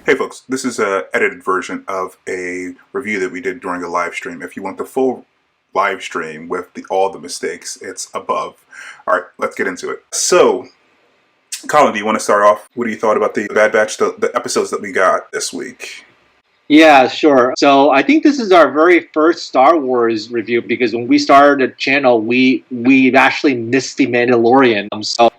Hey folks, this is an edited version of a review that we did during a live stream. If you want the full live stream with all the mistakes, it's above. All right, let's get into it. So, Colin, do you want to start off? What do you thought about the Bad Batch, the episodes that we got this week? Yeah, sure. So I think this is our very first Star Wars review because when we started the channel, we actually missed the Mandalorian. So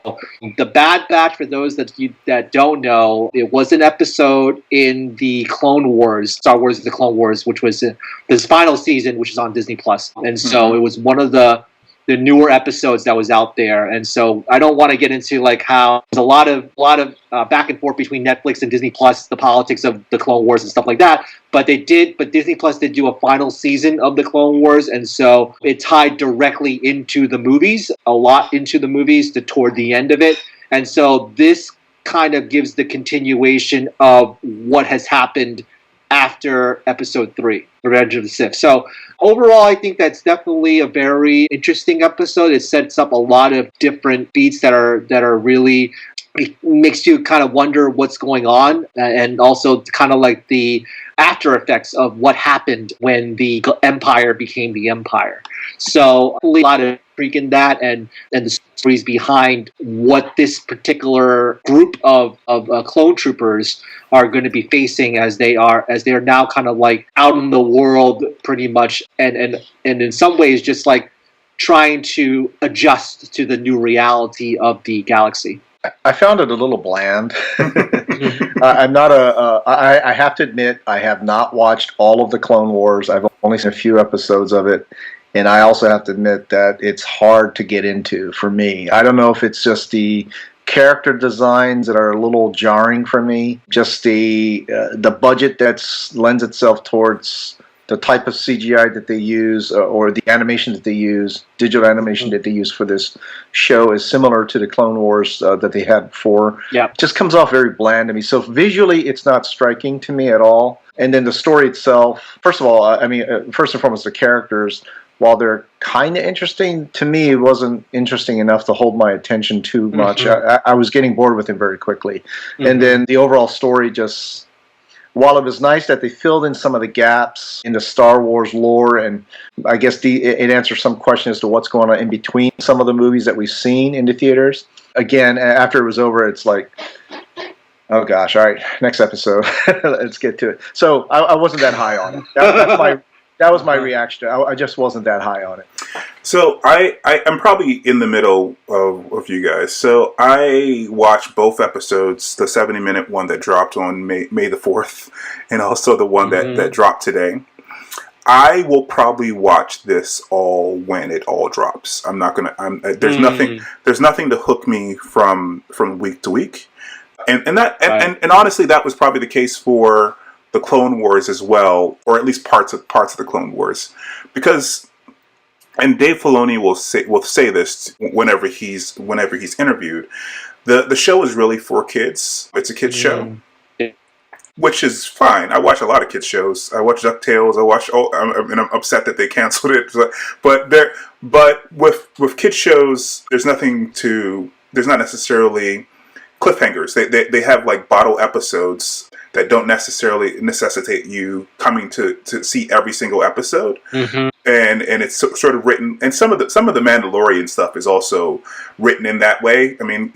the Bad Batch, for those that don't know, it was an episode in the Clone Wars, Star Wars: The Clone Wars, which was this final season, which is on Disney Plus. And so it was one of the newer episodes that was out there. And so I don't want to get into like how there's a lot of back and forth between Netflix and Disney Plus, the politics of the Clone Wars and stuff like that. But Disney Plus did do a final season of the Clone Wars, and so it tied directly into the movies, a lot into the movies toward the end of it. And so this kind of gives the continuation of what has happened after episode 3, Revenge of the Sith. So overall, I think that's definitely a very interesting episode. It sets up a lot of different beats that are really, it makes you kind of wonder what's going on, and also kind of like the after effects of what happened when the Empire became the Empire. So a lot of intrigue in that, and the stories behind what this particular group of clone troopers are going to be facing as they are now kind of like out in the world pretty much, and in some ways just like trying to adjust to the new reality of the galaxy. I found it a little bland. I'm not I have to admit, I have not watched all of the Clone Wars. I've only seen a few episodes of it. And I also have to admit that it's hard to get into for me. I don't know if it's just the character designs that are a little jarring for me. Just the budget that lends itself towards the type of CGI that they use, or the animation that they use, digital animation that they use for this show is similar to the Clone Wars that they had before. Yeah. It just comes off very bland to me. So visually, it's not striking to me at all. And then the story itself, first of all, first and foremost, the characters, while they're kind of interesting, to me, it wasn't interesting enough to hold my attention too much. I was getting bored with it very quickly. And then the overall story just... While it was nice that they filled in some of the gaps in the Star Wars lore, and I guess it answers some question as to what's going on in between some of the movies that we've seen in the theaters. Again, after it was over, it's like, oh gosh, all right, next episode, let's get to it. So I wasn't that high on it. That was my reaction. I just wasn't that high on it. So I'm probably in the middle of you guys. So I watched both episodes, the 70-minute one that dropped on May the 4th, and also the one that dropped today. I will probably watch this all when it all drops. I'm not gonna. There's nothing to hook me from week to week, and honestly, that was probably the case for the Clone Wars as well, or at least parts of the Clone Wars, because, and Dave Filoni will say this whenever he's interviewed, the show is really for kids. It's a kids show, which is fine. I watch a lot of kids shows. I watch DuckTales. And I'm upset that they canceled it. But with kids shows, there's not necessarily cliffhangers. They have like bottle episodes that don't necessarily necessitate you coming to see every single episode, and it's sort of written. And some of the Mandalorian stuff is also written in that way. I mean,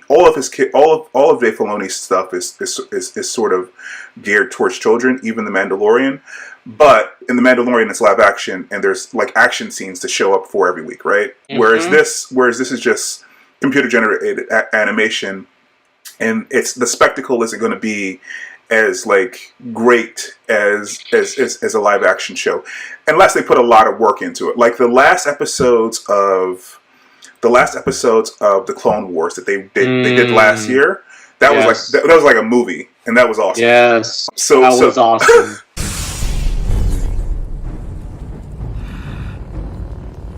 all of Dave Filoni's stuff is sort of geared towards children, even the Mandalorian. But in the Mandalorian, it's live action, and there's like action scenes to show up for every week, right? Whereas this is just computer generated animation, and the spectacle isn't going to be as like great as a live action show, unless they put a lot of work into it. Like the last episodes of the Clone Wars that they did last year, that was like a movie, and that was awesome. Yes, that was awesome.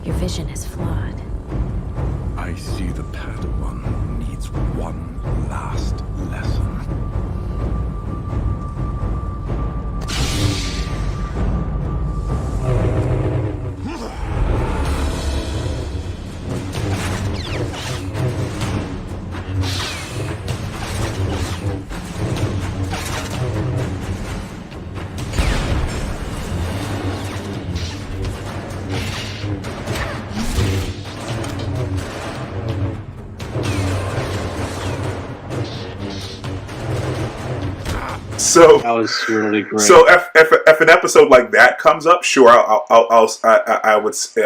Your vision is flawed. I see the Padawan needs one last lesson. So that was really great. So if an episode like that comes up, sure, I would see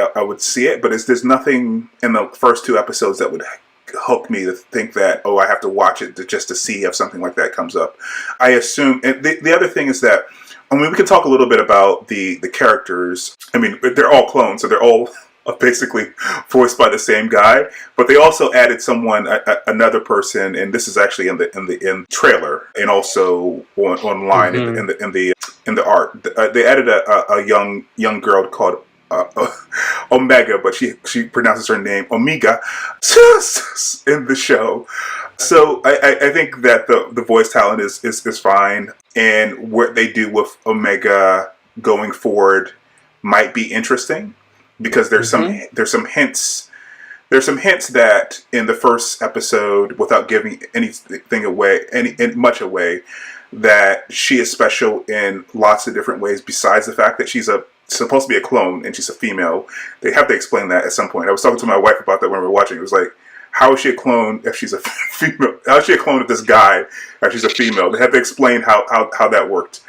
it. But there's nothing in the first 2 episodes that would hook me to think that, oh, I have to watch it just to see if something like that comes up. I assume. And the other thing is that, I mean, we can talk a little bit about the characters. I mean, they're all clones, so they're all basically voiced by the same guy. But they also added someone, another person, and this is actually in the trailer, and also online in the art. They added a young girl called Omega, but she pronounces her name Omega in the show. So I think that the voice talent is fine, and what they do with Omega going forward might be interesting, because there's some hints that in the first episode, without giving anything away, much away, that she is special in lots of different ways besides the fact that she's supposed to be a clone and she's a female. They have to explain that at some point. I was talking to my wife about that when we were watching. It was like, how is she a clone if she's a female? How is she a clone of this guy if she's a female? They have to explain how that worked.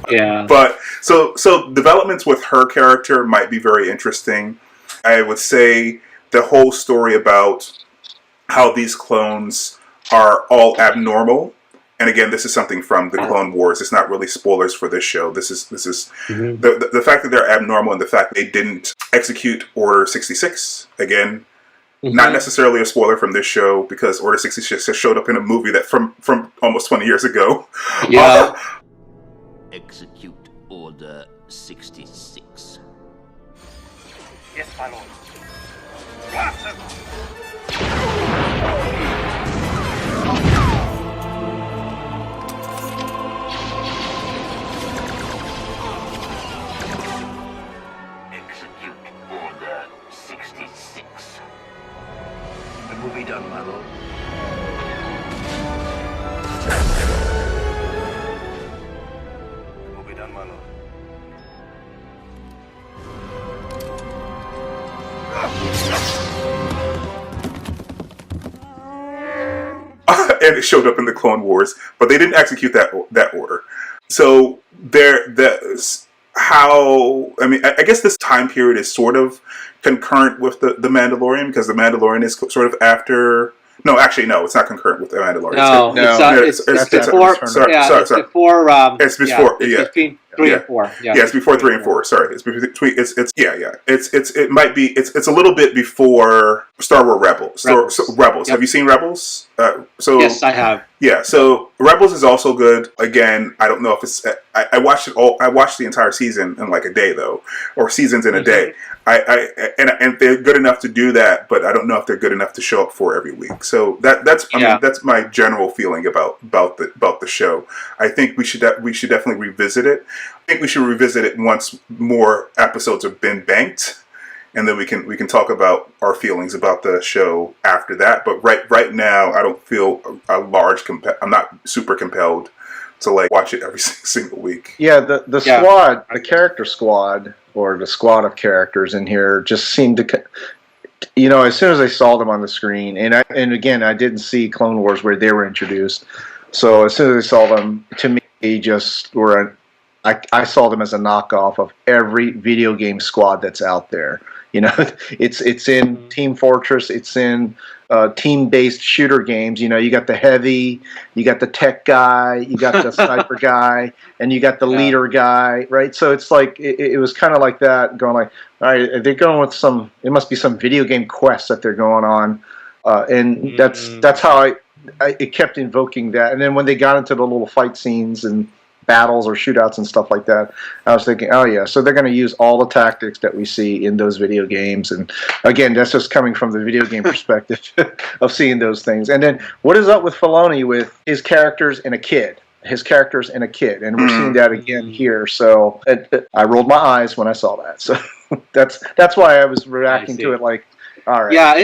Yeah. But so developments with her character might be very interesting. I would say the whole story about how these clones are all abnormal. And again, this is something from the Clone Wars. It's not really spoilers for this show. This is the fact that they're abnormal, and the fact they didn't execute Order 66 again. Not necessarily a spoiler from this show, because Order 66 has showed up in a movie that from almost 20 years ago. Yeah. Execute Order 66. Yes, my lord. Execute Order 66. It will be done, my lord. It will be done, my lord. And it showed up in the Clone Wars, but they didn't execute that order. So I guess this time period is sort of concurrent with the Mandalorian, because the Mandalorian is sort of after. No, actually, no, it's not concurrent with the Mandalorian. It's before. It's before. It's between 3 and 4. Yeah, it's before 3 and 4. Sorry, it's between. It might be. It's a little bit before Star Wars Rebels. Rebels. Yep. Have you seen Rebels? Yes, I have. Yeah, so Rebels is also good. Again, I don't know if it's. I watched it all. I watched the entire season in like a day, though, or seasons in a day. And they're good enough to do that, but I don't know if they're good enough to show up for every week. So that's my general feeling about the show. I think we should definitely revisit it. I think we should revisit it once more episodes have been banked, and then we can talk about our feelings about the show after that. But right now, I don't feel I'm not super compelled to like watch it every single week. Yeah, the squad, the character squad, or the squad of characters in here just seemed to, as soon as I saw them on the screen, and again, I didn't see Clone Wars where they were introduced, so as soon as I saw them, to me, just were I saw them as a knockoff of every video game squad that's out there. It's in Team Fortress, it's in team-based shooter games. You got the heavy, you got the tech guy, you got the sniper guy, and you got the leader guy, right? So it's like it was kind of like that, going like, all right, they're going with it must be some video game quest that they're going on, and that's how it kept invoking that. And then when they got into the little fight scenes and battles or shootouts and stuff like that, I was thinking, oh yeah, so they're going to use all the tactics that we see in those video games. And again, that's just coming from the video game perspective of seeing those things. And then what is up with Filoni with his characters and a kid? And we're seeing that again here. So I rolled my eyes when I saw that. So that's why I was reacting to it like, all right. Yeah,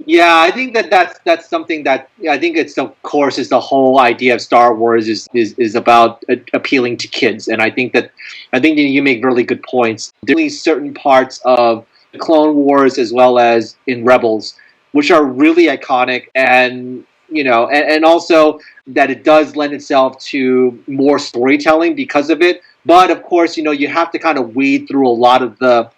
Yeah, I think that's something that I think it's, of course, is the whole idea of Star Wars is about appealing to kids, and I think that you make really good points. There's certain parts of Clone Wars as well as in Rebels, which are really iconic, and and also that it does lend itself to more storytelling because of it. But of course, you have to kind of weed through a lot of the,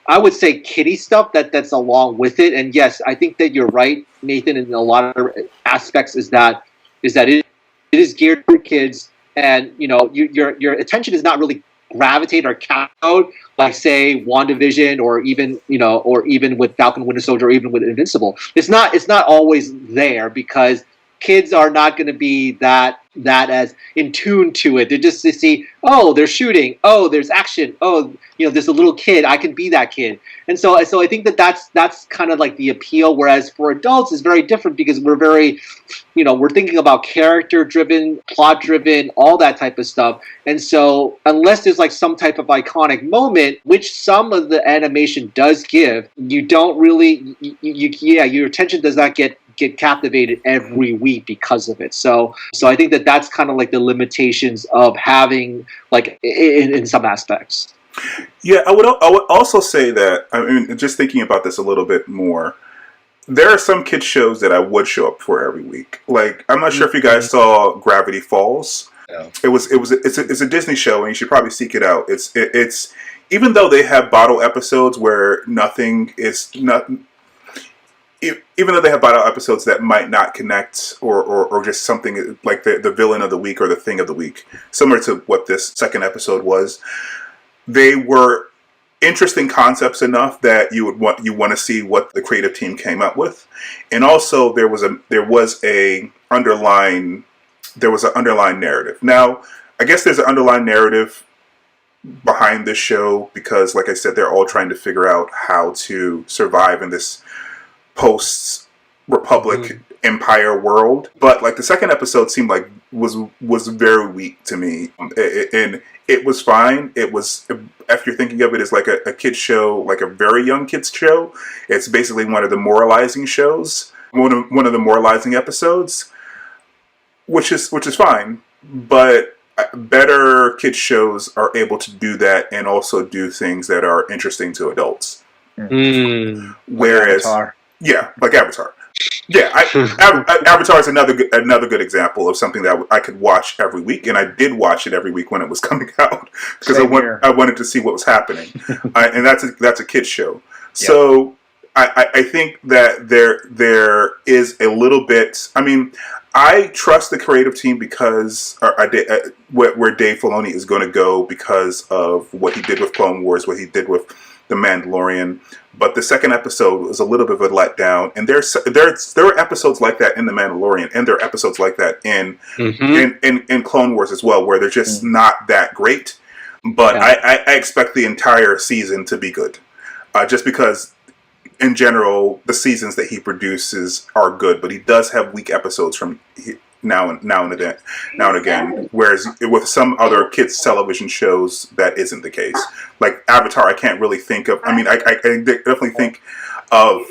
I would say, kiddie stuff that's along with it. And yes, I think that you're right, Nathan, in a lot of aspects is that it is geared for kids, and your attention is not really gravitate or captured like, say, WandaVision, or even with Falcon Winter Soldier, or even with Invincible. It's not always there because kids are not going to be that as in tune to it. They're just to see, oh, they're shooting, oh, there's action, oh, there's a little kid, I can be that kid. And so I think that's kind of like the appeal. Whereas for adults, it's very different because we're very, we're thinking about character driven, plot driven, all that type of stuff. And so unless there's like some type of iconic moment, which some of the animation does give, you don't really, your attention does not get captivated every week because of it. So I think that's kind of like the limitations of having, like, in some aspects. Yeah, I would also say that, I mean, just thinking about this a little bit more, there are some kids shows that I would show up for every week. Like, I'm not sure if you guys saw Gravity Falls. Yeah. It's a Disney show, and you should probably seek it out. It's even though they have bottle episodes where nothing is not. Even though they have bottle episodes that might not connect, or just something like the villain of the week or the thing of the week, similar to what this second episode was, they were interesting concepts enough that you want to see what the creative team came up with. And also there was an underlying narrative. Now, I guess there's an underlying narrative behind this show because, like I said, they're all trying to figure out how to survive in this post-Republic Empire world. But like the second episode seemed like was very weak to me, and it was fine. It was, if you're thinking of it as like a kid's show, like a very young kid's show, it's basically one of the moralizing shows, one of the moralizing episodes, which is fine. But better kids shows are able to do that and also do things that are interesting to adults. Whereas, yeah, like Avatar. Yeah, Avatar is another good example of something that I could watch every week, and I did watch it every week when it was coming out because I wanted to see what was happening, and that's a kids show. Yeah. So I think that there is a little bit. I mean, I trust the creative team because where Dave Filoni is going to go because of what he did with Clone Wars, what he did with The Mandalorian. But the second episode was a little bit of a letdown, and there are episodes like that in The Mandalorian, and there are episodes like that in Clone Wars as well, where they're just not that great. But yeah. I expect the entire season to be good, just because in general the seasons that he produces are good, but he does have weak episodes from now and again. Whereas with some other kids television shows, that isn't the case. Like Avatar, I can't really think of. I mean, I definitely think of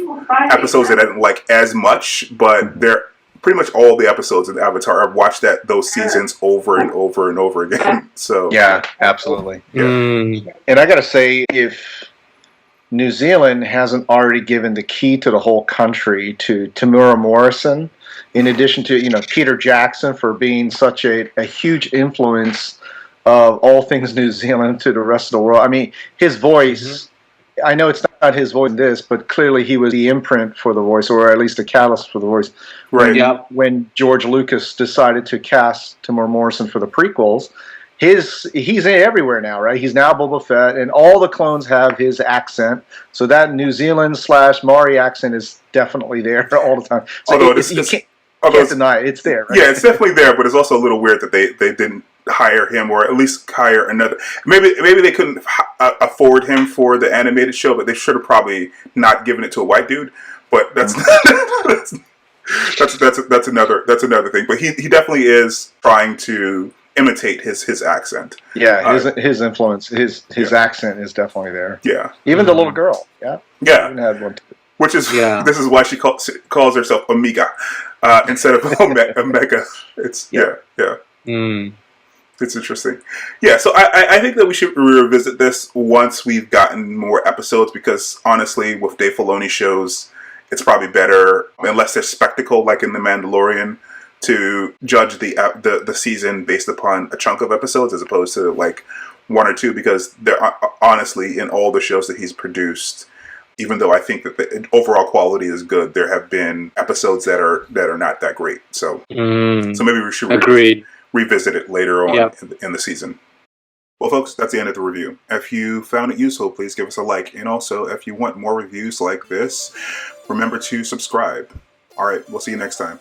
episodes that I didn't like as much, but they're pretty much all the episodes in Avatar. I've watched those seasons over and over and over again. So yeah, absolutely. Yeah. And I gotta say, if New Zealand hasn't already given the key to the whole country to Tamura Morrison, in addition to Peter Jackson for being such a huge influence of all things New Zealand to the rest of the world. I mean, his voice, I know it's not his voice in this, but clearly he was the imprint for the voice, or at least the catalyst for the voice. Right. When George Lucas decided to cast Tamura Morrison for the prequels, he's everywhere now, right? He's now Boba Fett, and all the clones have his accent. So that New Zealand / Maori accent is definitely there all the time. So you can't deny it. It's there, right? Yeah, it's definitely there, but it's also a little weird that they didn't hire him, or at least hire another. Maybe they couldn't afford him for the animated show, but they should have probably not given it to a white dude. But that's that's another thing. But he definitely is trying to imitate his accent. Yeah, his influence, his accent is definitely there. Yeah, even the little girl. Yeah, even had one too. Which is this is why she calls herself Omega instead of Omega. It's It's interesting. Yeah, so I think that we should revisit this once we've gotten more episodes, because honestly, with Dave Filoni shows, it's probably better, unless there's spectacle like in The Mandalorian, to judge the season based upon a chunk of episodes as opposed to like one or two, because there are, honestly, in all the shows that he's produced, even though I think that the overall quality is good, there have been episodes that are not that great. So maybe we should revisit it later on in the season. Well, folks, that's the end of the review. If you found it useful, please give us a like. And also, if you want more reviews like this, remember to subscribe. All right, we'll see you next time.